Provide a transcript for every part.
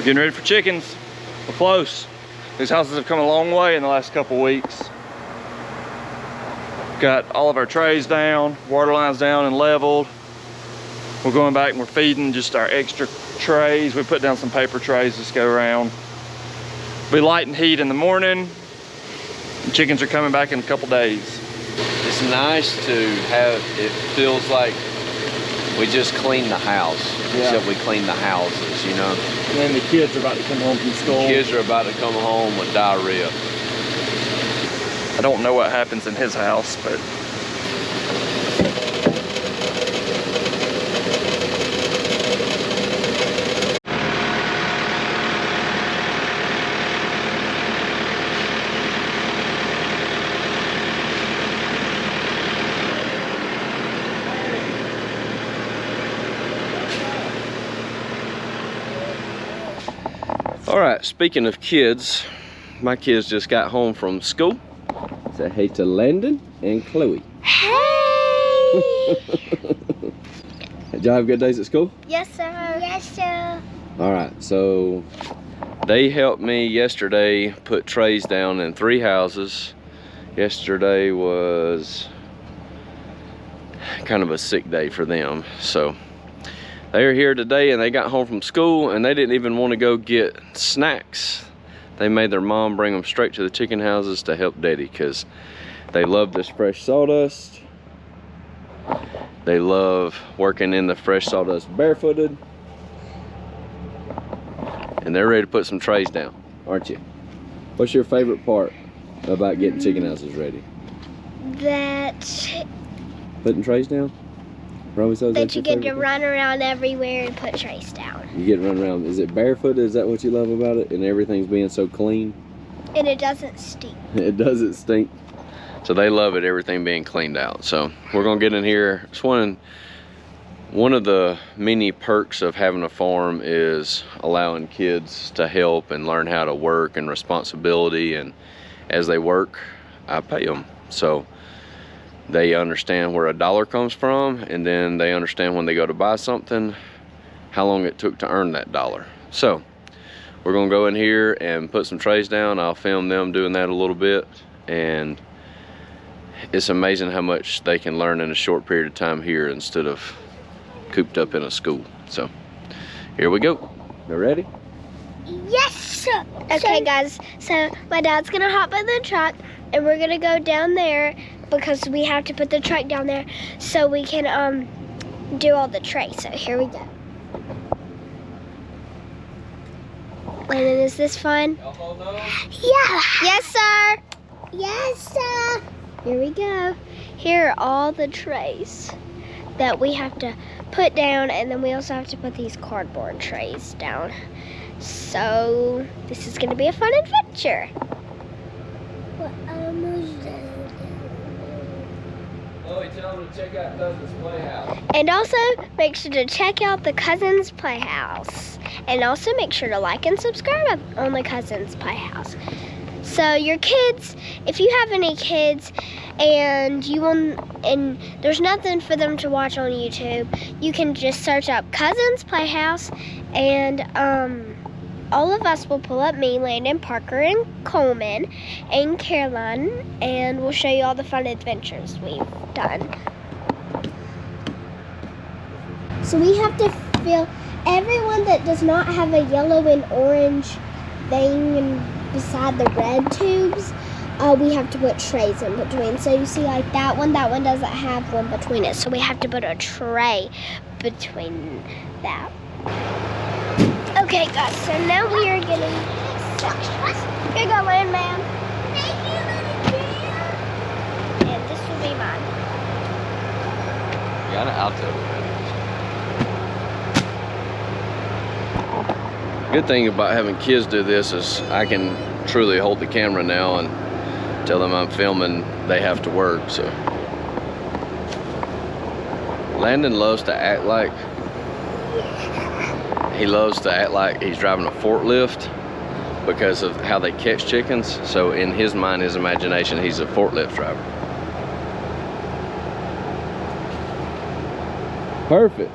We're getting ready for chickens. We're close. These houses have come a long way in the last couple weeks. Got all of our trays down, water lines down and leveled. We're going back and we're feeding just our extra trays. We put down some paper trays this go around. Be light and heat in the morning. The chickens are coming back in a couple days. It's nice to have, it feels like we just cleaned the house. Yeah. Except we cleaned the houses, you know. And then the kids are about to come home from school. Kids are about to come home with diarrhea. I don't know what happens in his house, but All right, speaking of kids, my kids just got home from school. Say hey to Landon and Chloe. Hey! Did y'all have good days at school? Yes, sir. Yes, sir. All right, so they helped me yesterday put trays down in 3 houses. Yesterday was kind of a sick day for them, so they are here today and they got home from school and they didn't even want to go get snacks. They made their mom bring them straight to the chicken houses to help Daddy because they love this fresh sawdust. They love working in the fresh sawdust barefooted. And they're ready to put some trays down, aren't you? What's your favorite part about getting chicken houses ready? That Putting trays down? that you get to run around everywhere and put trays down. You get to run around. Is it barefooted? Is that what you love about it? And everything's being so clean? And it doesn't stink. It doesn't stink. So they love it, everything being cleaned out. So we're gonna get in here. It's one of the many perks of having a farm is allowing kids to help and learn how to work and responsibility. And as they work, I pay them. So they understand where a dollar comes from, and then they understand when they go to buy something, how long it took to earn that dollar. So we're gonna go in here and put some trays down. I'll film them doing that a little bit, and it's amazing how much they can learn in a short period of time here instead of cooped up in a school. So here we go. You ready? Yes, sir. Okay, guys, so my dad's gonna hop in the truck and we're gonna go down there because we have to put the truck down there so we can do all the trays. So here we go. Landon, is this fun? Yeah. Yes, sir. Yes, sir. Here we go. Here are all the trays that we have to put down, and then we also have to put these cardboard trays down. So this is gonna be a fun adventure. We're almost done. Chloe, tell them to check out Cousin's Playhouse. And also make sure to check out the Cousins Playhouse. And also make sure to like and subscribe on the Cousins Playhouse. So your kids, if you have any kids and there's nothing for them to watch on YouTube, you can just search up Cousins Playhouse, and all of us will pull up me, Landon, Parker, and Coleman, and Caroline, and we'll show you all the fun adventures we've done. So we have to fill everyone that does not have a yellow and orange thing beside the red tubes. We have to put trays in between. So you see, like that one doesn't have one between it. So we have to put a tray between that. Okay, guys, so now we are getting sections. Here you go, Landman. Thank you, little girl. And this will be mine. You got an alto. Good thing about having kids do this is I can truly hold the camera now and tell them I'm filming. They have to work, so. Landon loves to act like he's driving a forklift because of how they catch chickens. So in his mind, his imagination, he's a forklift driver. Perfect.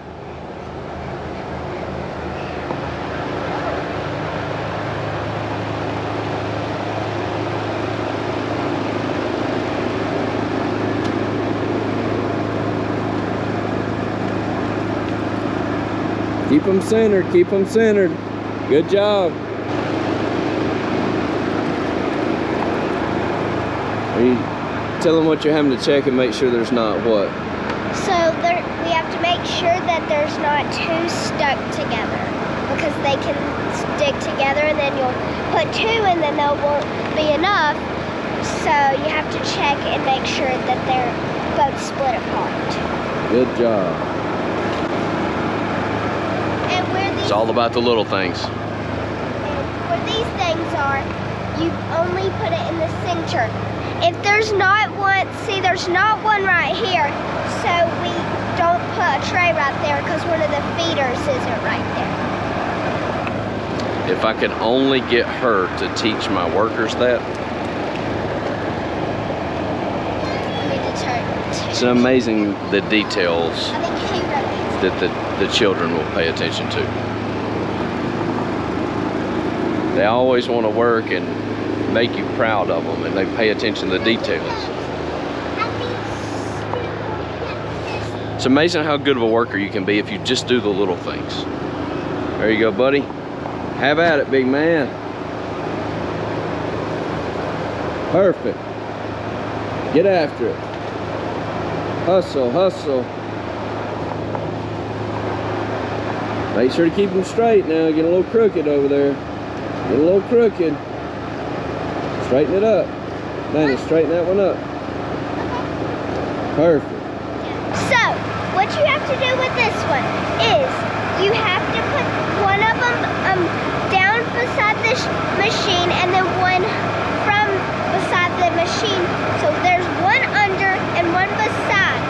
Keep them centered, keep them centered. Good job. Tell them what you're having to check and make sure there's not what? So we have to make sure that there's not two stuck together, because they can stick together and then you'll put two and then there won't be enough. So you have to check and make sure that they're both split apart. Good job. And where these, It's all about the little things. and where these things are, you only put it in the center. If there's not one, see there's not one right here, so we don't put a tray right there because one of the feeders isn't right there. If I could only get her to teach my workers that. Let me determine. It's amazing the details I think he wrote it. that the children will pay attention to. They always want to work and make you proud of them, and they pay attention to the details. It's amazing how good of a worker you can be if you just do the little things. There you go, buddy. Have at it, big man. Perfect. Get after it. Hustle, hustle. Make sure to keep them straight now. Get a little crooked over there. Get a little crooked. Straighten it up. Dana, straighten that one up. Perfect. So, what you have to do with this one is you have to put one of them down beside the machine and then one from beside the machine. So there's one under and one beside.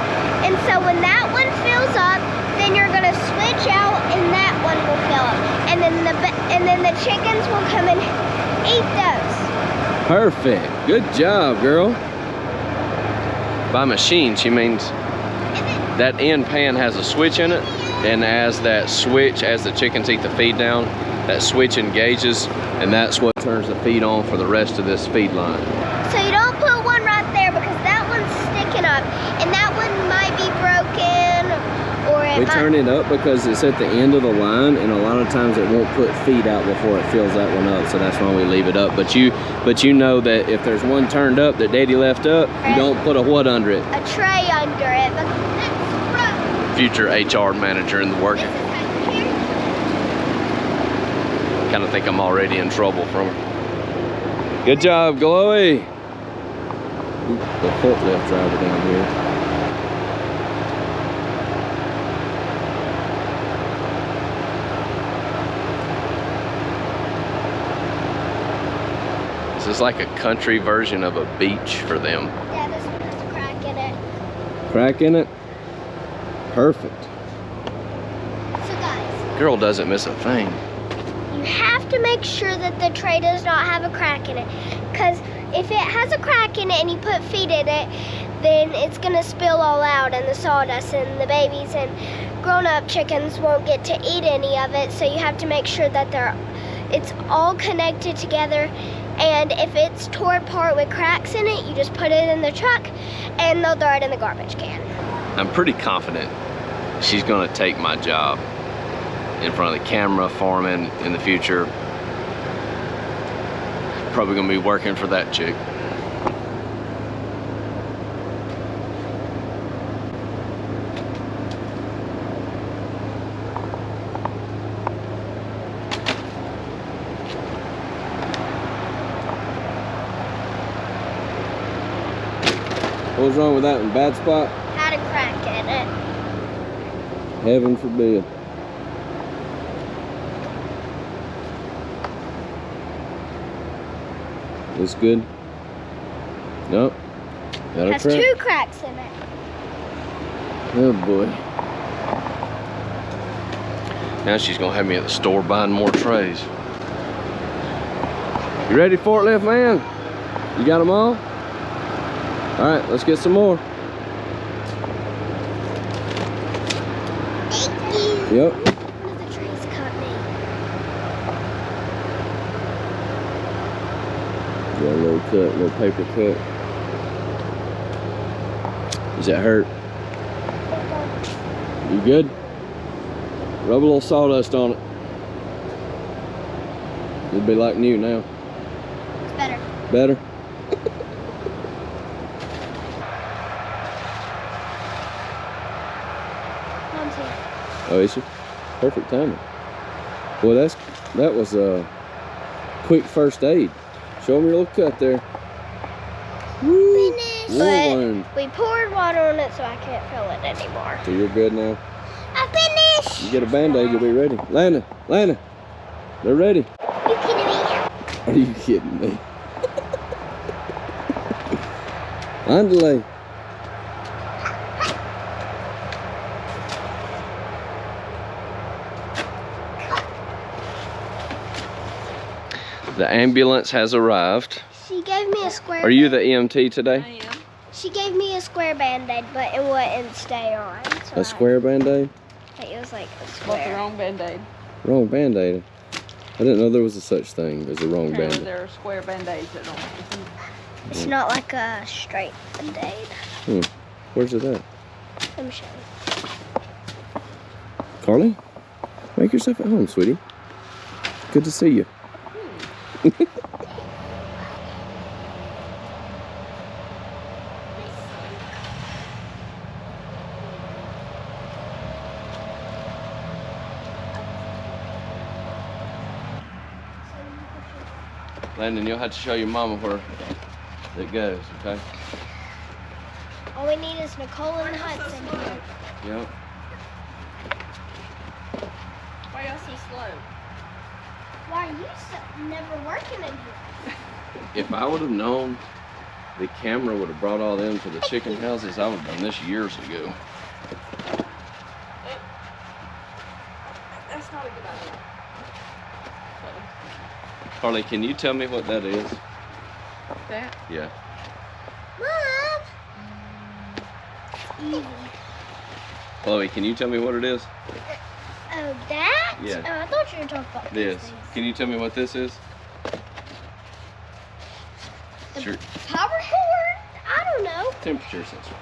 And so when that one fills up, then you're gonna switch out and that one will fill up. And then the chickens will come and eat those. Perfect. Good job, girl. By machine, she means that end pan has a switch in it, and as that switch, as the chickens eat the feed down, that switch engages, and that's what turns the feed on for the rest of this feed line. So you don't put one right there because that one's sticking up, and that one might be broken, or it We might... turn it up because it's at the end of the line, and a lot of times it won't put feed out before it fills that one up, so that's why we leave it up. But you know that if there's one turned up that Daddy left up, you don't put a what under it? A tray under it. But that's Future HR manager in the working. Kind of think I'm already in trouble from her. Good job, Chloe. The forklift driver down here. This is like a country version of a beach for them. Yeah, this one has a crack in it. Crack in it? Perfect. So guys, Girl doesn't miss a thing. you have to make sure that the tray does not have a crack in it. Because if it has a crack in it and you put feed in it, then it's gonna spill all out, and the sawdust, and the babies and grown-up chickens won't get to eat any of it. So you have to make sure that it's all connected together. And if it's torn apart with cracks in it, you just put it in the truck and they'll throw it in the garbage can. I'm pretty confident she's gonna take my job in front of the camera, foreman in the future. Probably gonna be working for that chick. What was wrong with that one? Bad spot? Had a crack in it. Heaven forbid. This good? Nope. Got a Has crack. 2 cracks in it. Oh boy. Now she's gonna have me at the store buying more trays. You ready, forklift man? You got them all? All right, let's get some more. Thank you. Yep. One of the trays caught me. Got a little cut, a little paper cut. Does that hurt? You good? Rub a little sawdust on it. It'll be like new now. It's better. Better? Mom's here. Oh, is she? Perfect timing. Well, that was a quick first aid. Show me your little cut there. Woo. Finished. One. But we poured water on it, so I can't feel it anymore. So you're good now? I finished. You get a Band-Aid, you'll be ready. Lana, they're ready. You kidding me? Are you kidding me? Andale. The ambulance has arrived. She gave me a square. Are you the EMT today? I am. She gave me a square Band-Aid, but it wouldn't stay on. So A square Band-Aid? It was like a Bought the square. wrong Band-Aid. Wrong Band-Aid. I didn't know there was a such thing as a wrong Apparently Band-Aid. there are square Band-Aids that don't. It's not like a straight Band-Aid. Where's it at? Let me show you. Carly? Make yourself at home, sweetie. Good to see you. Landon, you'll have to show your mama where it goes, okay? All we need is Nicole and Hudson here. Yep. Why y'all so slow? Why are you so never working in here? If I would have known the camera would have brought all them to the chicken houses, I would have done this years ago. That's not a good idea. Carly, can you tell me what that is? That? Yeah. Mom! Easy. Chloe, can you tell me what it is? Oh, that? Yeah. Oh, I thought you were talking about This. these things. Can you tell me what this is? The Sure. power cord? I don't know. Temperature sensor.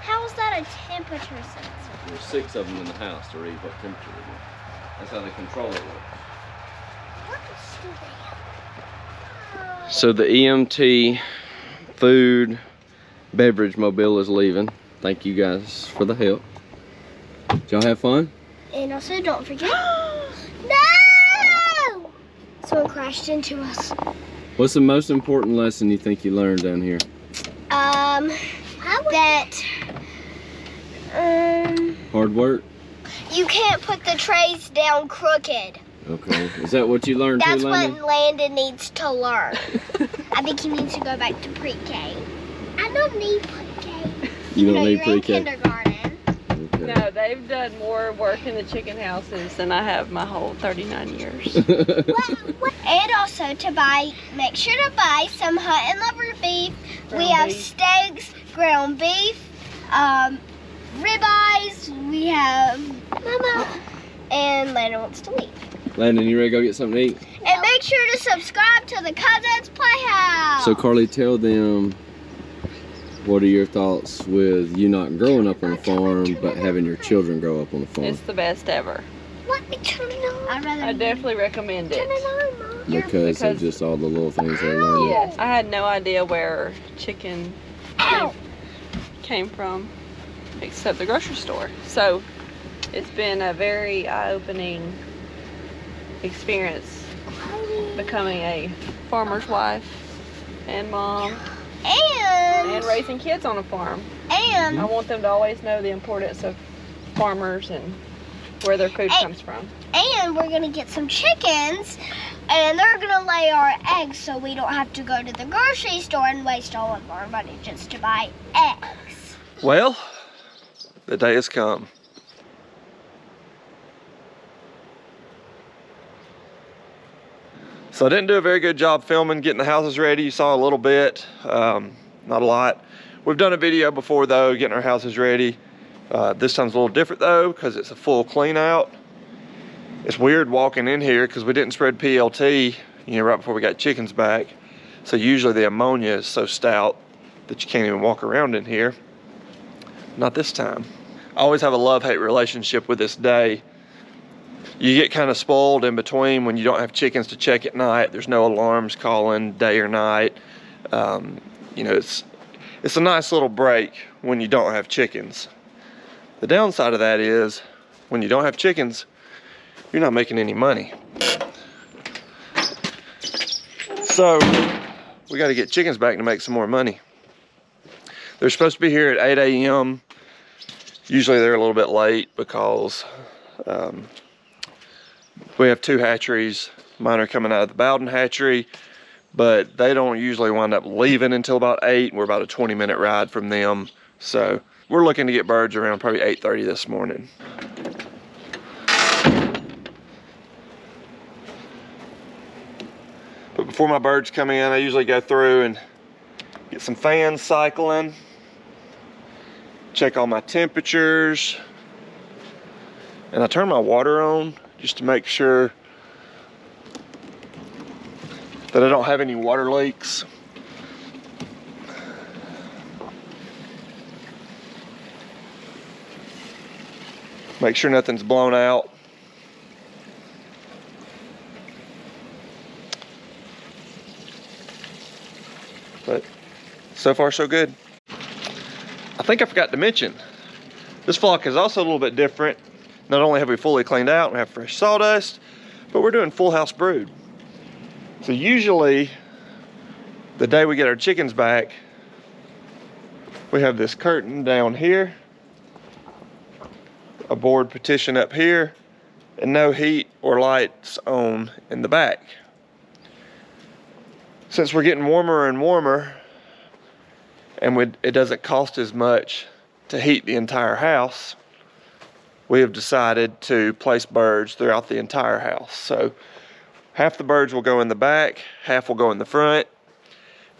How is that a temperature sensor? There's 6 of them in the house to read what temperature it is. That's how the controller works. What is stupid? So the EMT food beverage mobile is leaving. Thank you guys for the help. Did y'all have fun? And also, don't forget. No! Someone crashed into us. What's the most important lesson you think you learned down here? Hard work? You can't put the trays down crooked. Okay. Is that what you learned That's too, what Landon? Landon needs to learn. I think he needs to go back to pre-K. I don't need pre-K. You don't need you're in pre-K? kindergarten. Okay. No, they've done more work in the chicken houses than I have my whole 39 years. And also to make sure to buy some hot and liver beef. We Ground have beef. steaks, ground beef, ribeyes. We have Mama. And Landon wants to leave. Landon, you ready to go get something to eat? And make sure to subscribe to the Cousins Playhouse. So Carly, tell them, what are your thoughts with you not growing up on a farm, but having your children grow up on a farm? It's the best ever. Let me turn it on. I'd rather I definitely recommend turn it. it on, Mom. Because of just all the little things they're learning. Yes, I had no idea where chicken Ow. came from except the grocery store. So it's been a very eye-opening experience becoming a farmer's wife and mom and raising kids on a farm. I want them to always know the importance of farmers and where their food comes from. And we're gonna get some chickens, and they're gonna lay our eggs, so we don't have to go to the grocery store and waste all of our money just to buy eggs. Well, the day has come. So I didn't do a very good job filming, getting the houses ready. You saw a little bit, not a lot. We've done a video before though, getting our houses ready. This time's a little different though, because it's a full clean out. It's weird walking in here because we didn't spread PLT, right before we got chickens back. So usually the ammonia is so stout that you can't even walk around in here. Not this time. I always have a love-hate relationship with this day. You get kind of spoiled in between when you don't have chickens to check at night. There's no alarms calling day or night. You know, it's a nice little break when you don't have chickens. The downside of that is when you don't have chickens, you're not making any money. So we got to get chickens back to make some more money. They're supposed to be here at 8 a.m. Usually they're a little bit late because we have 2 hatcheries. Mine are coming out of the Bowden hatchery, but they don't usually wind up leaving until about 8. We're about a 20-minute ride from them. So we're looking to get birds around probably 8:30 this morning. But before my birds come in, I usually go through and get some fans cycling, check all my temperatures, and I turn my water on just to make sure that I don't have any water leaks. Make sure nothing's blown out. But so far so good. I think I forgot to mention, this flock is also a little bit different. Not only have we fully cleaned out and have fresh sawdust, but we're doing full house brood. So usually, the day we get our chickens back, we have this curtain down here, a board partition up here, and no heat or lights on in the back. Since we're getting warmer and warmer, and it doesn't cost as much to heat the entire house, we have decided to place birds throughout the entire house. So half the birds will go in the back, half will go in the front,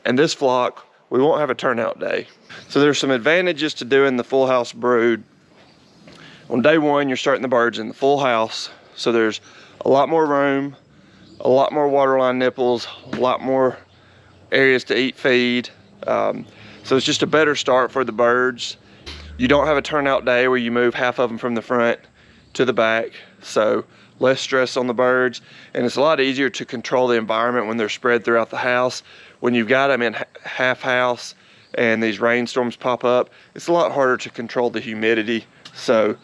and this flock, we won't have a turnout day. So there's some advantages to doing the full house brood. On day one, you're starting the birds in the full house, so there's a lot more room, a lot more waterline nipples, a lot more areas to eat feed. So it's just a better start for the birds. You don't have a turnout day where you move half of them from the front to the back, so less stress on the birds, and it's a lot easier to control the environment when they're spread throughout the house. When you've got them in half house and these rainstorms pop up, it's a lot harder to control the humidity. So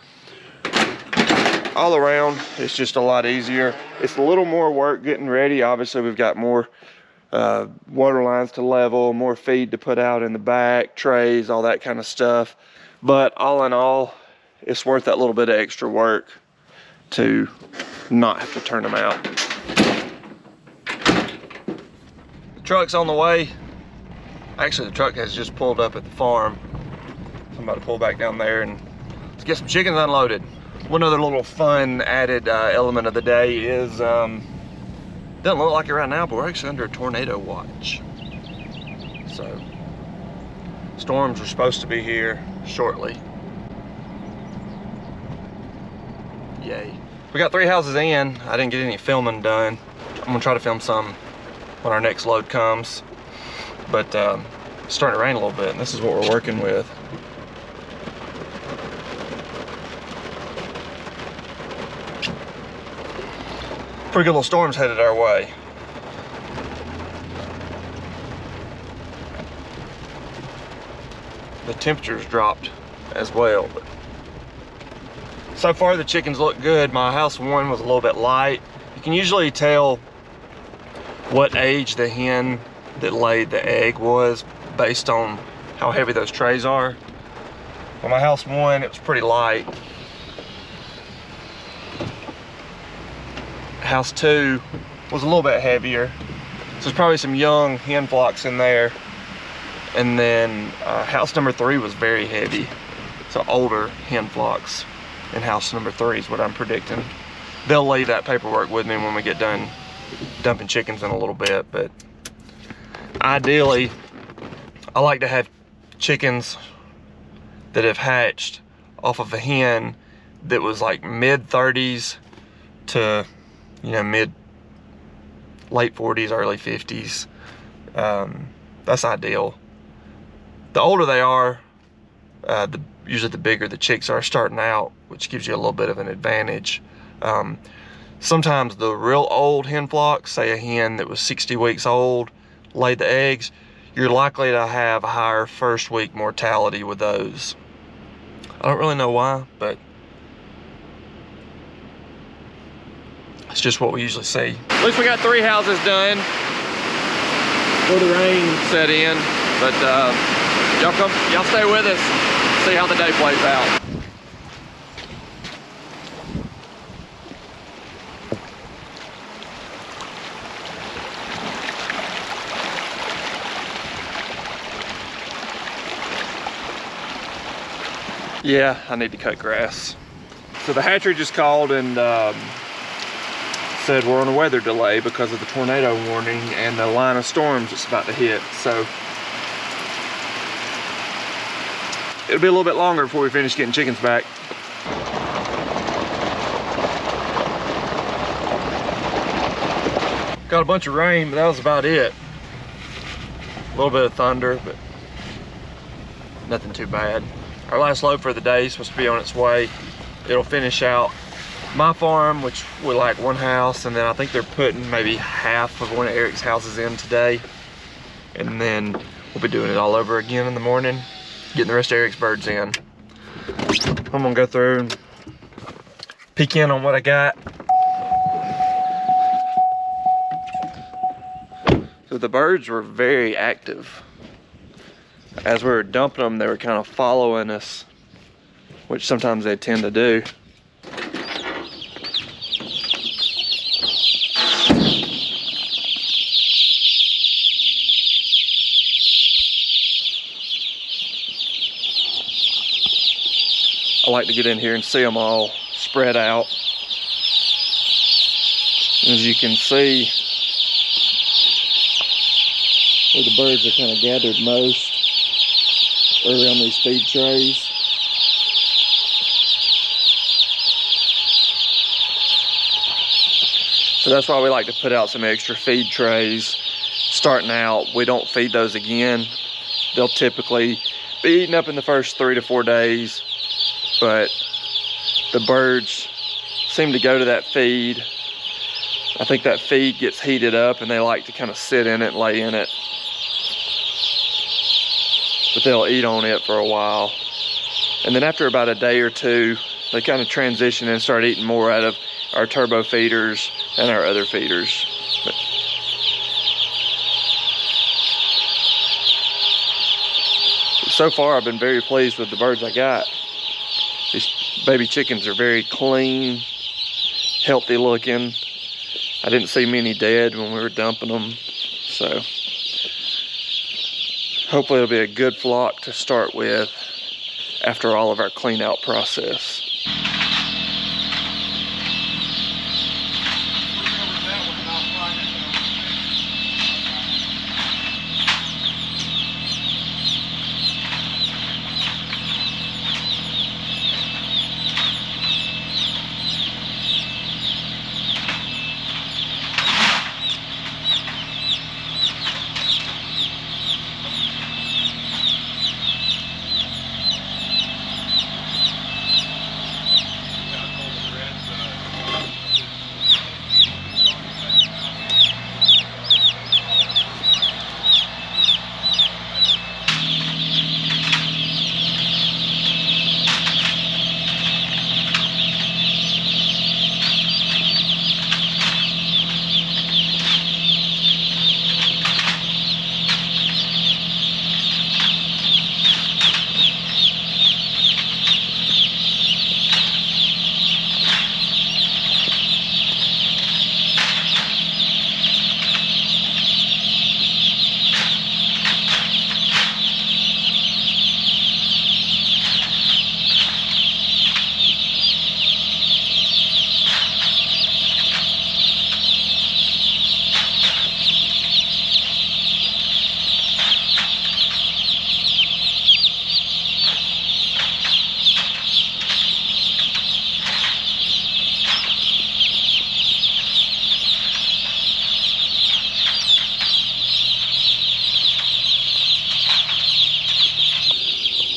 all around, it's just a lot easier. It's a little more work getting ready. Obviously, we've got more water lines to level, more feed to put out in the back, trays, all that kind of stuff. But all in all, it's worth that little bit of extra work to not have to turn them out. The truck's on the way. Actually, the truck has just pulled up at the farm. So I'm about to pull back down there and let's get some chickens unloaded. One other little fun added element of the day is, doesn't look like it right now, but we're actually under a tornado watch. So, storms are supposed to be here shortly. Yay. We got 3 houses in. I didn't get any filming done. I'm gonna try to film some when our next load comes. But it's starting to rain a little bit, and this is what we're working with. Pretty good little storms headed our way. The temperatures dropped as well. But so far the chickens look good. My house one was a little bit light. You can usually tell what age the hen that laid the egg was based on how heavy those trays are. On my house one, it was pretty light. House 2 was a little bit heavier, so there's probably some young hen flocks in there. And then house number 3 was very heavy, so older hen flocks in house number 3 is what I'm predicting. They'll leave that paperwork with me when we get done dumping chickens in a little bit, but ideally I like to have chickens that have hatched off of a hen that was like mid-30s to, you know, late 40s, early 50s. That's ideal. The older they are, usually the bigger the chicks are starting out, which gives you a little bit of an advantage. Sometimes the real old hen flocks, say a hen that was 60 weeks old, laid the eggs, you're likely to have a higher first week mortality with those. I don't really know why, but it's just what we usually see. At least we got 3 houses done before the rain set in. But y'all stay with us, see how the day plays out. Yeah, I need to cut grass. So the hatchery just called and said we're on a weather delay because of the tornado warning and the line of storms it's about to hit. So it'll be a little bit longer before we finish getting chickens back. Got a bunch of rain, but that was about it. A little bit of thunder, but nothing too bad. Our last load for the day is supposed to be on its way. It'll finish out my farm, which we like 1 house, and then I think they're putting maybe half of one of Eric's houses in today. And then we'll be doing it all over again in the morning, getting the rest of Eric's birds in. I'm gonna go through and peek in on what I got. So the birds were very active. As we were dumping them, they were kind of following us, which sometimes they tend to do. I like to get in here and see them all spread out. As you can see, where the birds are kind of gathered most around these feed trays. So that's why we like to put out some extra feed trays. Starting out, we don't feed those again. They'll typically be eaten up in the first 3 to 4 days, but the birds seem to go to that feed. I think that feed gets heated up and they like to kind of sit in it and lay in it. But they'll eat on it for a while. And then after about a day or two, they kind of transition and start eating more out of our turbo feeders and our other feeders. But so far, I've been very pleased with the birds I got. These baby chickens are very clean, healthy looking. I didn't see many dead when we were dumping them, so hopefully it'll be a good flock to start with after all of our clean out process.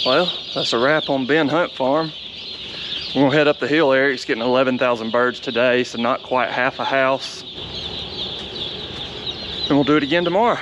Well, that's a wrap on Ben Hunt Farm. We're gonna head up the hill. Eric's getting 11,000 birds today, so not quite half a house. And we'll do it again tomorrow.